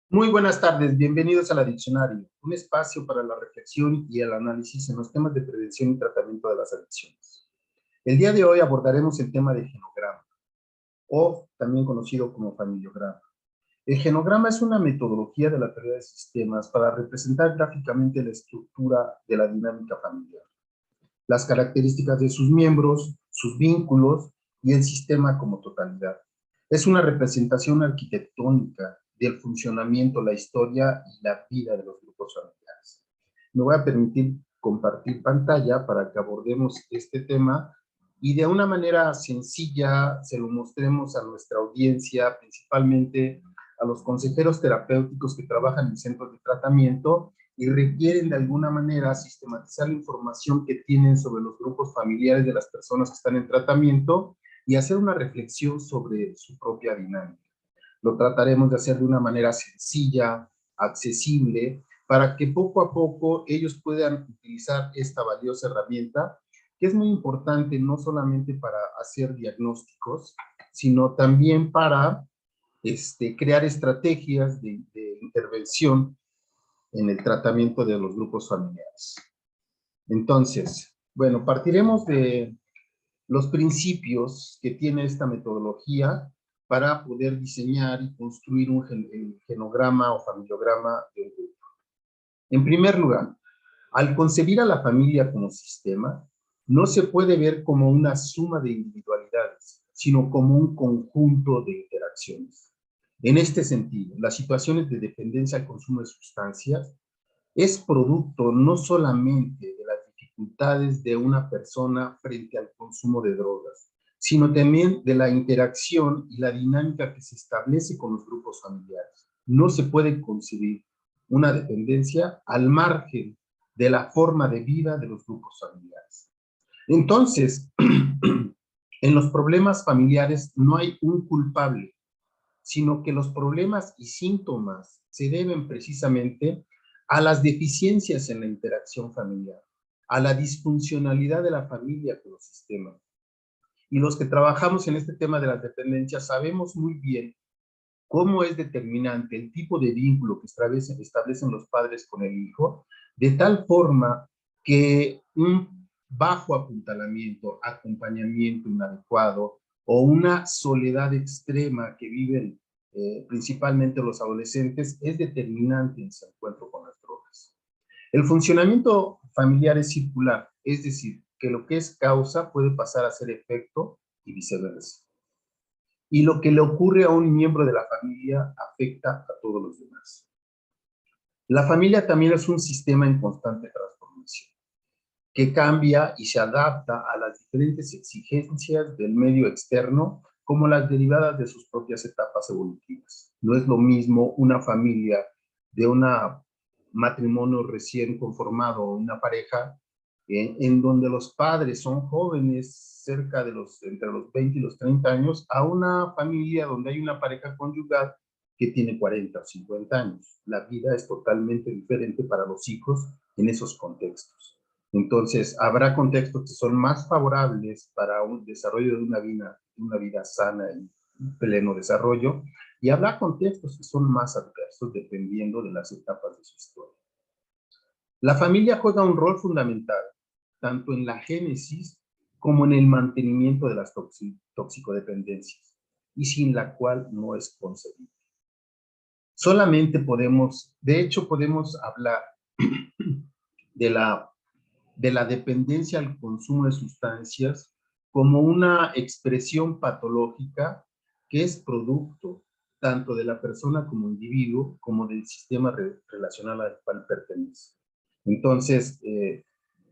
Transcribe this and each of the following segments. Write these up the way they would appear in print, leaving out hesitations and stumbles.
Muy buenas tardes, bienvenidos al Adiccionario, un espacio para la reflexión y el análisis en los temas de prevención y tratamiento de las adicciones. El día de hoy abordaremos el tema de genograma, o también conocido como familiograma. El genograma es una metodología de la teoría de sistemas para representar gráficamente la estructura de la dinámica familiar, las características de sus miembros, sus vínculos y el sistema como totalidad. Es una representación arquitectónica del funcionamiento, la historia y la vida de los grupos familiares. Me voy a permitir compartir pantalla para que abordemos este tema y de una manera sencilla se lo mostremos a nuestra audiencia, principalmente a los consejeros terapéuticos que trabajan en centros de tratamiento y requieren de alguna manera sistematizar la información que tienen sobre los grupos familiares de las personas que están en tratamiento y hacer una reflexión sobre su propia dinámica. Lo trataremos de hacer de una manera sencilla, accesible, para que poco a poco ellos puedan utilizar esta valiosa herramienta, que es muy importante no solamente para hacer diagnósticos, sino también para crear estrategias de intervención en el tratamiento de los grupos familiares. Entonces, bueno, partiremos de los principios que tiene esta metodología para poder diseñar y construir un genograma o familiograma de un grupo. En primer lugar, al concebir a la familia como sistema, no se puede ver como una suma de individualidades, sino como un conjunto de interacciones. En este sentido, las situaciones de dependencia al consumo de sustancias es producto no solamente de las dificultades de una persona frente al consumo de drogas, sino también de la interacción y la dinámica que se establece con los grupos familiares. No se puede concebir una dependencia al margen de la forma de vida de los grupos familiares. Entonces, en los problemas familiares no hay un culpable, sino que los problemas y síntomas se deben precisamente a las deficiencias en la interacción familiar, a la disfuncionalidad de la familia con los sistemas. Y los que trabajamos en este tema de las dependencias sabemos muy bien cómo es determinante el tipo de vínculo que establecen los padres con el hijo, de tal forma que un bajo apuntalamiento, acompañamiento inadecuado o una soledad extrema que viven principalmente los adolescentes es determinante en su encuentro con las drogas. El funcionamiento familiar es circular, es decir, que lo que es causa puede pasar a ser efecto y viceversa. Y lo que le ocurre a un miembro de la familia afecta a todos los demás. La familia también es un sistema en constante transformación, que cambia y se adapta a las diferentes exigencias del medio externo, como las derivadas de sus propias etapas evolutivas. No es lo mismo una familia de un matrimonio recién conformado, una pareja, en donde los padres son jóvenes, entre los 20 y los 30 años, a una familia donde hay una pareja conyugal que tiene 40 o 50 años. La vida es totalmente diferente para los hijos en esos contextos. Entonces, habrá contextos que son más favorables para un desarrollo de una vida sana y pleno desarrollo, y habrá contextos que son más adversos dependiendo de las etapas de su historia. La familia juega un rol fundamental, tanto en la génesis como en el mantenimiento de las toxicodependencias, y sin la cual no es concebible. Solamente de hecho, podemos hablar de la dependencia al consumo de sustancias como una expresión patológica que es producto tanto de la persona como individuo, como del sistema relacional al cual pertenece. Entonces,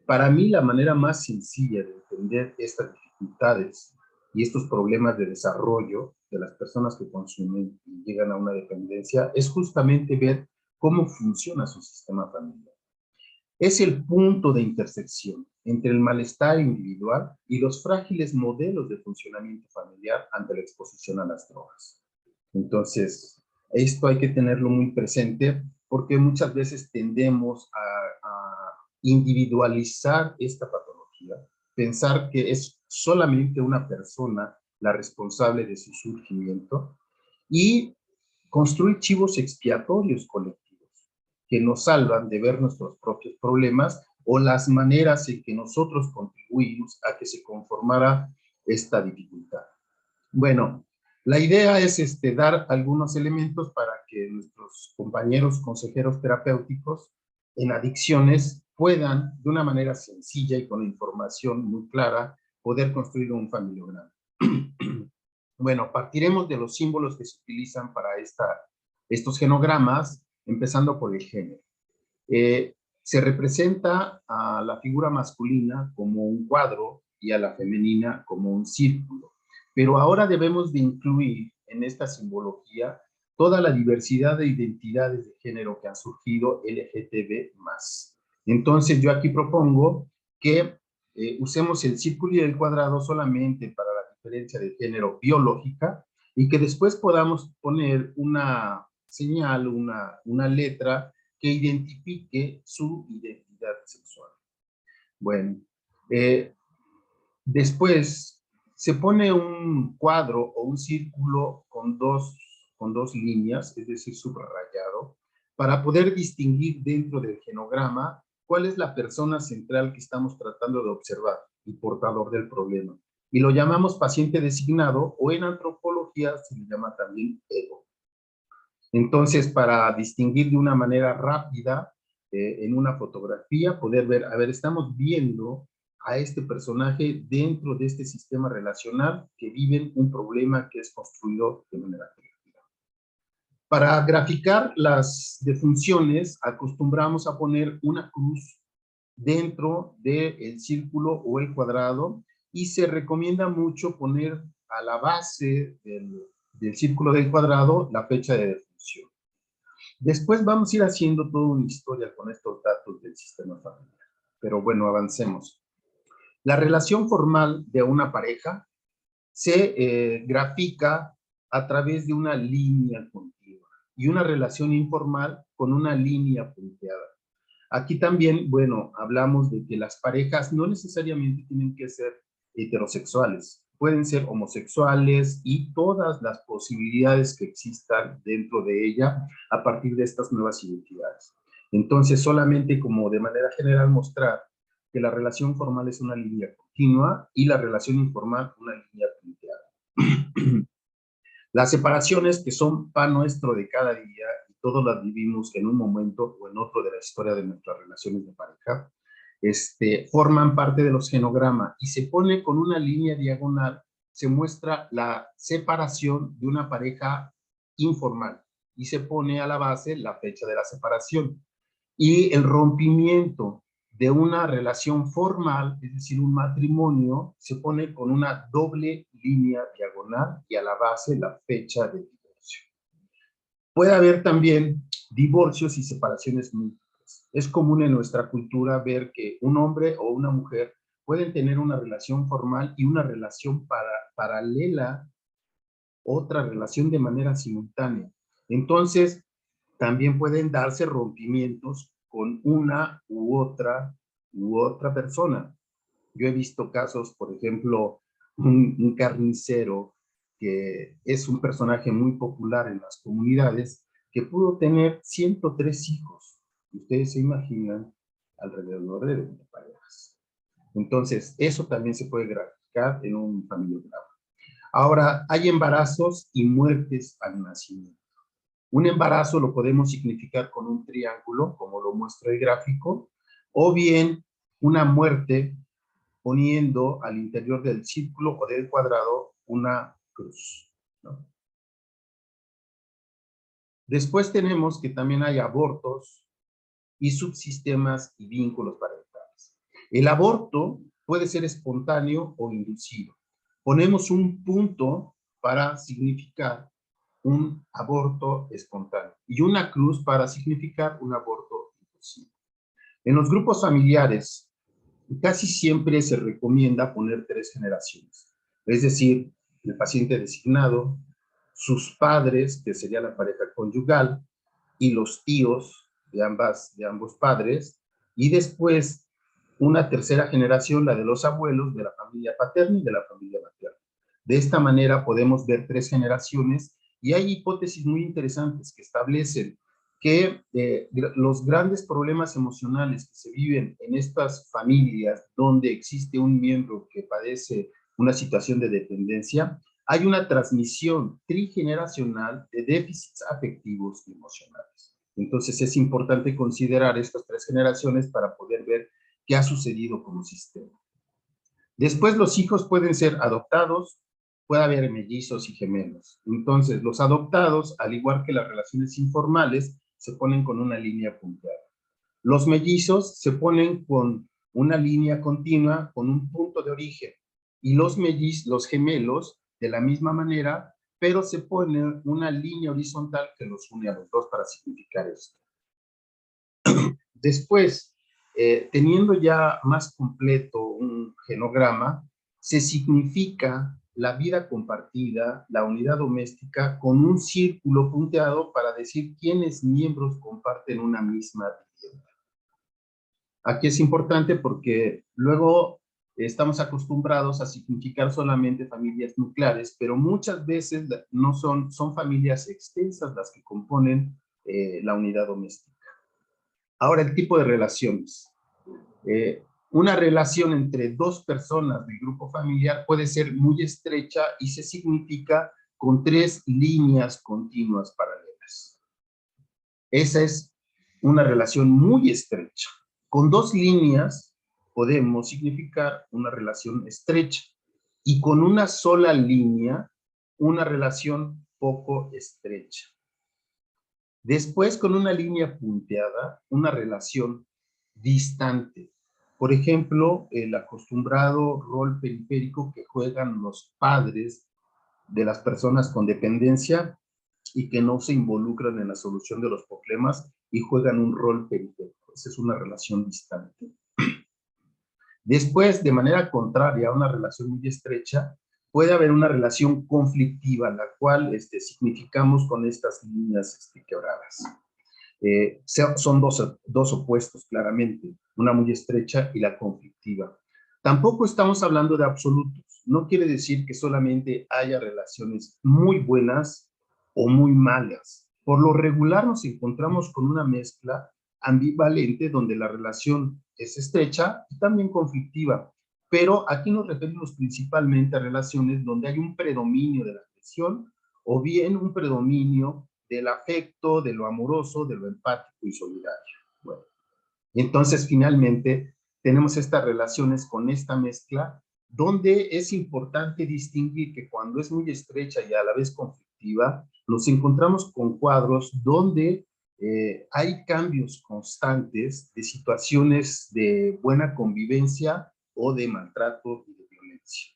para mí la manera más sencilla de entender estas dificultades y estos problemas de desarrollo de las personas que consumen y llegan a una dependencia es justamente ver cómo funciona su sistema familiar. Es el punto de intersección entre el malestar individual y los frágiles modelos de funcionamiento familiar ante la exposición a las drogas. Entonces, esto hay que tenerlo muy presente porque muchas veces tendemos a individualizar esta patología, pensar que es solamente una persona la responsable de su surgimiento y construir chivos expiatorios colectivos que nos salvan de ver nuestros propios problemas o las maneras en que nosotros contribuimos a que se conformara esta dificultad. Bueno, la idea es dar algunos elementos para que nuestros compañeros consejeros terapéuticos en adicciones puedan, de una manera sencilla y con información muy clara, poder construir un familiograma. Bueno, partiremos de los símbolos que se utilizan para estos genogramas, empezando por el género. Se representa a la figura masculina como un cuadro y a la femenina como un círculo. Pero ahora debemos de incluir en esta simbología toda la diversidad de identidades de género que han surgido LGTB+. Entonces yo aquí propongo que usemos el círculo y el cuadrado solamente para la diferencia de género biológica y que después podamos poner una señal, una letra que identifique su identidad sexual. Bueno, después se pone un cuadro o un círculo con dos líneas, es decir, subrayado, para poder distinguir dentro del genograma cuál es la persona central que estamos tratando de observar, el portador del problema. Y lo llamamos paciente designado, o en antropología se le llama también ego. Entonces, para distinguir de una manera rápida, en una fotografía, poder ver, a ver, estamos viendo a este personaje dentro de este sistema relacional que viven un problema que es construido de manera colectiva. Para graficar las defunciones, acostumbramos a poner una cruz dentro del círculo o el cuadrado y se recomienda mucho poner a la base del círculo del cuadrado la fecha de defunción. Después vamos a ir haciendo toda una historia con estos datos del sistema familiar. Pero bueno, avancemos. La relación formal de una pareja se grafica a través de una línea continua y una relación informal con una línea punteada. Aquí también, bueno, hablamos de que las parejas no necesariamente tienen que ser heterosexuales, pueden ser homosexuales y todas las posibilidades que existan dentro de ella a partir de estas nuevas identidades. Entonces, solamente como de manera general mostrar que la relación formal es una línea continua y la relación informal una línea punteada. Las separaciones que son pan nuestro de cada día y todos las vivimos en un momento o en otro de la historia de nuestras relaciones de pareja, forman parte de los genogramas y se pone con una línea diagonal, se muestra la separación de una pareja informal y se pone a la base la fecha de la separación. Y el rompimiento de una relación formal, es decir, un matrimonio, se pone con una doble línea diagonal y a la base la fecha de divorcio. Puede haber también divorcios y separaciones múltiples. Es común en nuestra cultura ver que un hombre o una mujer pueden tener una relación formal y una relación paralela, otra relación de manera simultánea. Entonces, también pueden darse rompimientos con una u otra persona. Yo he visto casos, por ejemplo, un carnicero que es un personaje muy popular en las comunidades, que pudo tener 103 hijos. Ustedes se imaginan alrededor de 20 parejas. Entonces, eso también se puede graficar en un familiograma. Ahora, hay embarazos y muertes al nacimiento. Un embarazo lo podemos significar con un triángulo, como lo muestra el gráfico, o bien una muerte poniendo al interior del círculo o del cuadrado una cruz, ¿no? Después tenemos que también hay abortos y subsistemas y vínculos parentales. El aborto puede ser espontáneo o inducido. Ponemos un punto para significar un aborto espontáneo y una cruz para significar un aborto inducido. En los grupos familiares, casi siempre se recomienda poner 3 generaciones, es decir, el paciente designado, sus padres, que sería la pareja conyugal, y los tíos de ambos padres, y después una tercera generación, la de los abuelos, de la familia paterna y de la familia materna. De esta manera podemos ver 3 generaciones Y hay hipótesis muy interesantes que establecen que los grandes problemas emocionales que se viven en estas familias donde existe un miembro que padece una situación de dependencia, hay una transmisión trigeneracional de déficits afectivos y emocionales. Entonces es importante considerar estas 3 generaciones para poder ver qué ha sucedido como sistema. Después los hijos pueden ser adoptados, puede haber mellizos y gemelos. Entonces los adoptados, al igual que las relaciones informales, se ponen con una línea punteada. Los mellizos se ponen con una línea continua, con un punto de origen. Y los gemelos, de la misma manera, pero se pone una línea horizontal que los une a los dos para significar esto. Después, teniendo ya más completo un genograma, se significa la vida compartida, la unidad doméstica, con un círculo punteado para decir quiénes miembros comparten una misma vivienda. Aquí es importante porque luego estamos acostumbrados a significar solamente familias nucleares, pero muchas veces no son familias extensas las que componen la unidad doméstica. Ahora, el tipo de relaciones. Una relación entre 2 personas del grupo familiar puede ser muy estrecha y se significa con 3 líneas continuas paralelas. Esa es una relación muy estrecha. Con 2 líneas podemos significar una relación estrecha y con una sola línea una relación poco estrecha. Después, con una línea punteada, una relación distante. Por ejemplo, el acostumbrado rol periférico que juegan los padres de las personas con dependencia y que no se involucran en la solución de los problemas y juegan un rol periférico. Esa es una relación distante. Después, de manera contraria a una relación muy estrecha, puede haber una relación conflictiva, la cual significamos con estas líneas quebradas. Son dos opuestos, claramente, una muy estrecha y la conflictiva. Tampoco estamos hablando de absolutos. No quiere decir que solamente haya relaciones muy buenas o muy malas. Por lo regular nos encontramos con una mezcla ambivalente donde la relación es estrecha y también conflictiva. Pero aquí nos referimos principalmente a relaciones donde hay un predominio de la agresión o bien un predominio del afecto, de lo amoroso, de lo empático y solidario. Bueno, entonces finalmente tenemos estas relaciones con esta mezcla donde es importante distinguir que cuando es muy estrecha y a la vez conflictiva, nos encontramos con cuadros donde hay cambios constantes de situaciones de buena convivencia o de maltrato y de violencia.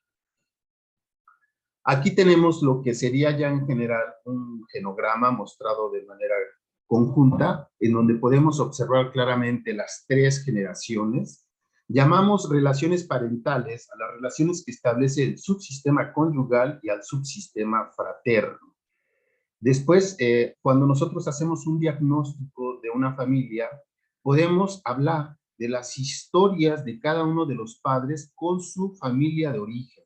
Aquí tenemos lo que sería ya en general un genograma mostrado de manera conjunta, en donde podemos observar claramente las 3 generaciones. Llamamos relaciones parentales a las relaciones que establece el subsistema conyugal y al subsistema fraterno. Después, cuando nosotros hacemos un diagnóstico de una familia, podemos hablar de las historias de cada uno de los padres con su familia de origen.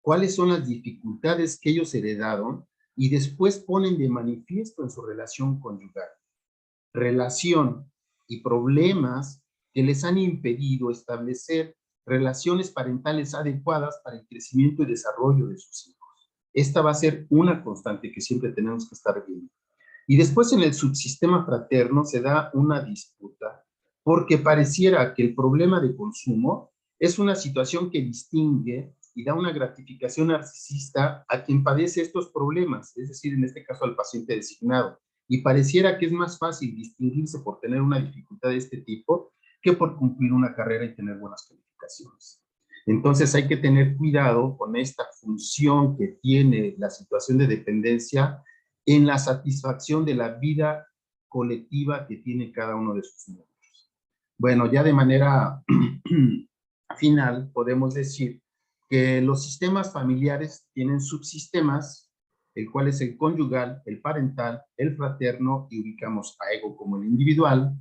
Cuáles son las dificultades que ellos heredaron y después ponen de manifiesto en su relación conyugal. Relación y problemas que les han impedido establecer relaciones parentales adecuadas para el crecimiento y desarrollo de sus hijos. Esta va a ser una constante que siempre tenemos que estar viendo. Y después en el subsistema fraterno se da una disputa porque pareciera que el problema de consumo es una situación que distingue y da una gratificación narcisista a quien padece estos problemas, es decir, en este caso al paciente designado. Y pareciera que es más fácil distinguirse por tener una dificultad de este tipo que por cumplir una carrera y tener buenas calificaciones. Entonces hay que tener cuidado con esta función que tiene la situación de dependencia en la satisfacción de la vida colectiva que tiene cada uno de sus miembros. Bueno, ya de manera final podemos decir que los sistemas familiares tienen subsistemas, el cual es el conyugal, el parental, el fraterno, y ubicamos a ego como el individual.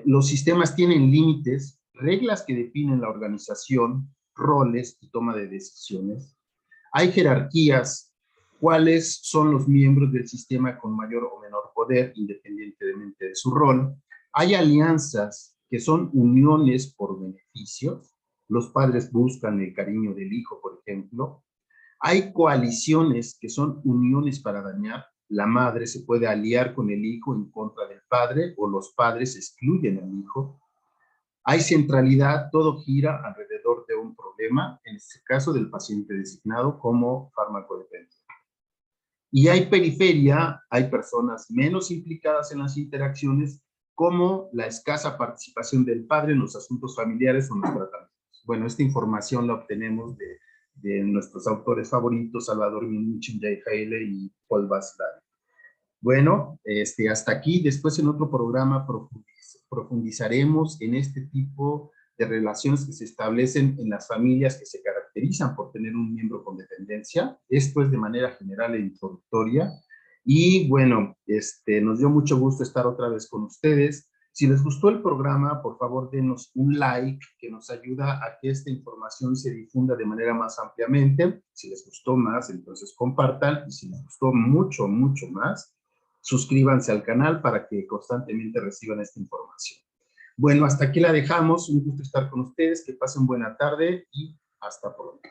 Los sistemas tienen límites, reglas que definen la organización, roles y toma de decisiones. Hay jerarquías cuáles son los miembros del sistema con mayor o menor poder, independientemente de su rol. Hay alianzas que son uniones por beneficios. Los padres buscan el cariño del hijo, por ejemplo. Hay coaliciones que son uniones para dañar. La madre se puede aliar con el hijo en contra del padre, o los padres excluyen al hijo. Hay centralidad, todo gira alrededor de un problema, en este caso del paciente designado como farmacodependiente. Y hay periferia, hay personas menos implicadas en las interacciones, como la escasa participación del padre en los asuntos familiares o en los tratamientos. Bueno, esta información la obtenemos de nuestros autores favoritos, Salvador Minuchin, Jay Haley y Paul Vasdari. Bueno, hasta aquí. Después en otro programa profundizaremos en este tipo de relaciones que se establecen en las familias que se caracterizan por tener un miembro con dependencia. Esto es de manera general e introductoria. Y bueno, nos dio mucho gusto estar otra vez con ustedes. Si les gustó el programa, por favor denos un like, que nos ayuda a que esta información se difunda de manera más ampliamente. Si les gustó más, entonces compartan. Y si les gustó mucho, mucho más, suscríbanse al canal para que constantemente reciban esta información. Bueno, hasta aquí la dejamos. Un gusto estar con ustedes. Que pasen buena tarde y hasta pronto.